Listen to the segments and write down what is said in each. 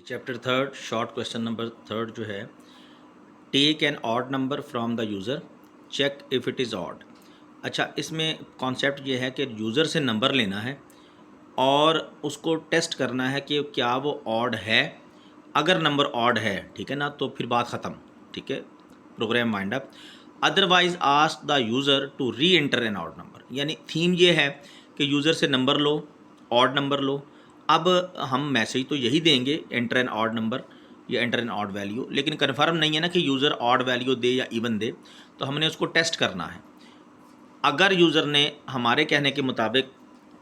Chapter third short question number third जो है, take an odd number from the user, check if it is odd. अच्छा, इसमें concept ये है कि यूज़र से नंबर लेना है और उसको टेस्ट करना है कि क्या वो ऑड है। अगर नंबर ऑड है, ठीक है ना, तो फिर बात ख़त्म, ठीक है, program wind up. Otherwise ask the user to reenter an odd number. यानी थीम ये है कि यूज़र से नंबर लो, ऑड नंबर लो। अब हम मैसेज तो यही देंगे, एंटर एन ऑड नंबर या एंटर एन ऑड वैल्यू, लेकिन कन्फर्म नहीं है ना कि यूज़र ऑड वैल्यू दे या इवन दे, तो हमने उसको टेस्ट करना है। अगर यूज़र ने हमारे कहने के मुताबिक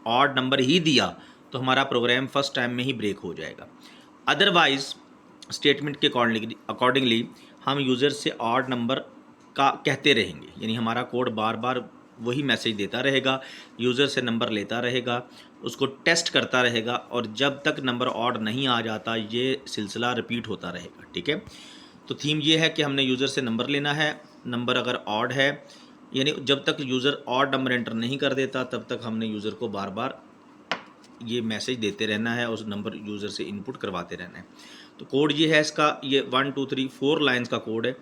ऑड नंबर ही दिया तो हमारा प्रोग्राम फर्स्ट टाइम में ही ब्रेक हो जाएगा। अदरवाइज़ स्टेटमेंट के अकॉर्डिंगली हम यूज़र से ऑड नंबर का कहते रहेंगे, यानी हमारा कोड बार बार वही मैसेज देता रहेगा, यूज़र से नंबर लेता रहेगा, उसको टेस्ट करता रहेगा, और जब तक नंबर ऑड नहीं आ जाता ये सिलसिला रिपीट होता रहेगा। ठीक है, तो थीम ये है कि हमने यूज़र से नंबर लेना है। नंबर अगर ऑड है, यानी जब तक यूज़र ऑड नंबर एंटर नहीं कर देता तब तक हमने यूज़र को बार बार ये मैसेज देते रहना है, उस नंबर यूज़र से इनपुट करवाते रहना है। तो कोड ये है इसका, ये 1 2 3 4 लाइन्स का कोड है।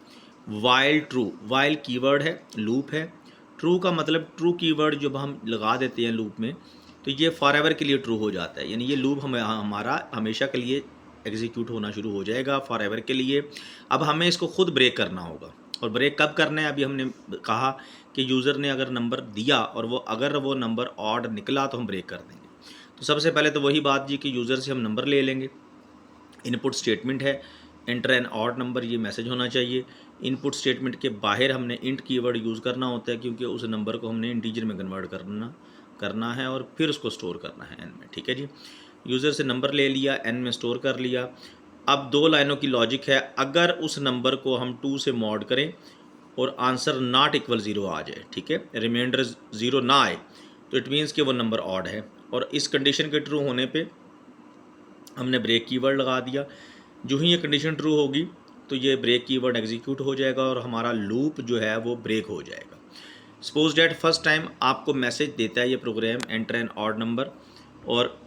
वाइल ट्रू, वाइल कीवर्ड है, लूप है। ट्रू का मतलब ट्रू कीवर्ड जब हम लगा देते हैं लूप में तो ये फॉर एवर के लिए ट्रू हो जाता है, यानी ये लूप हमारा हमेशा के लिए एग्जीक्यूट होना शुरू हो जाएगा फॉर एवर के लिए। अब हमें इसको खुद ब्रेक करना होगा, और ब्रेक कब करना है अभी हमने कहा कि यूज़र ने अगर नंबर दिया और अगर वो नंबर ऑड निकला तो हम ब्रेक कर देंगे। तो सबसे पहले तो वही बात जी कि यूज़र से हम नंबर ले लेंगे। इनपुट स्टेटमेंट है, एंटर एन ऑड नंबर, ये मैसेज होना चाहिए। इनपुट स्टेटमेंट के बाहर हमने इंट कीवर्ड यूज़ करना होता है, क्योंकि उस नंबर को हमने इंटीजर में कन्वर्ट करना है और फिर उसको स्टोर करना है एन में। ठीक है जी, यूज़र से नंबर ले लिया, एन में स्टोर कर लिया। अब 2 लाइनों की लॉजिक है। अगर उस नंबर को हम 2 से मॉड करें और आंसर नॉट इक्वल 0 आ जाए, ठीक है, रिमाइंडर 0 ना आए, तो इट मीन्स कि वो नंबर ऑड है। और इस कंडीशन के ट्रू होने पे हमने ब्रेक कीवर्ड लगा दिया। जो ही ये कंडीशन ट्रू होगी तो ये ब्रेक कीवर्ड एग्जीक्यूट हो जाएगा और हमारा लूप जो है वो ब्रेक हो जाएगा। सपोज डैट फर्स्ट टाइम आपको मैसेज देता है ये program, enter an odd number, और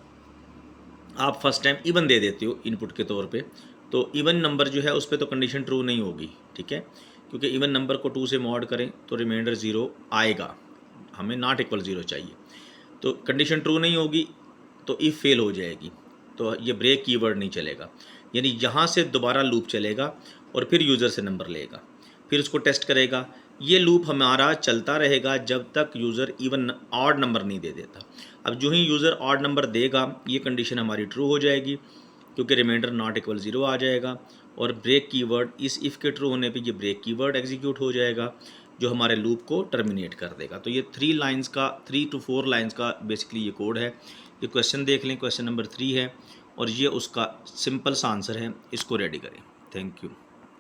आप फर्स्ट टाइम इवन दे देते हो इनपुट के तौर पे, तो इवन नंबर जो है उस पर तो कंडीशन ट्रू नहीं होगी। ठीक है, क्योंकि इवन नंबर को 2 से मॉड करें तो रिमाइंडर 0 आएगा, हमें नॉट इक्वल 0 चाहिए, तो कंडीशन ट्रू नहीं होगी तो इफ़ फेल हो जाएगी, तो ये ब्रेक कीवर्ड नहीं चलेगा। यानी यहाँ से दोबारा लूप चलेगा और फिर यूज़र से नंबर लेगा, फिर उसको टेस्ट करेगा। ये लूप हमारा चलता रहेगा जब तक यूज़र इवन ऑड नंबर नहीं दे देता। अब जो ही यूज़र ऑड नंबर देगा ये कंडीशन हमारी ट्रू हो जाएगी, क्योंकि रिमाइंडर नॉट इक्वल 0 आ जाएगा, और ब्रेक कीवर्ड, इस इफ़ के ट्रू होने पे ये ब्रेक कीवर्ड एग्जीक्यूट हो जाएगा जो हमारे लूप को टर्मिनेट कर देगा। तो ये 3 to 4 लाइन्स का बेसिकली ये कोड है। ये क्वेश्चन देख लें, क्वेश्चन नंबर 3 है और ये उसका सिंपल सा आंसर है, इसको रेडी करें। Thank you.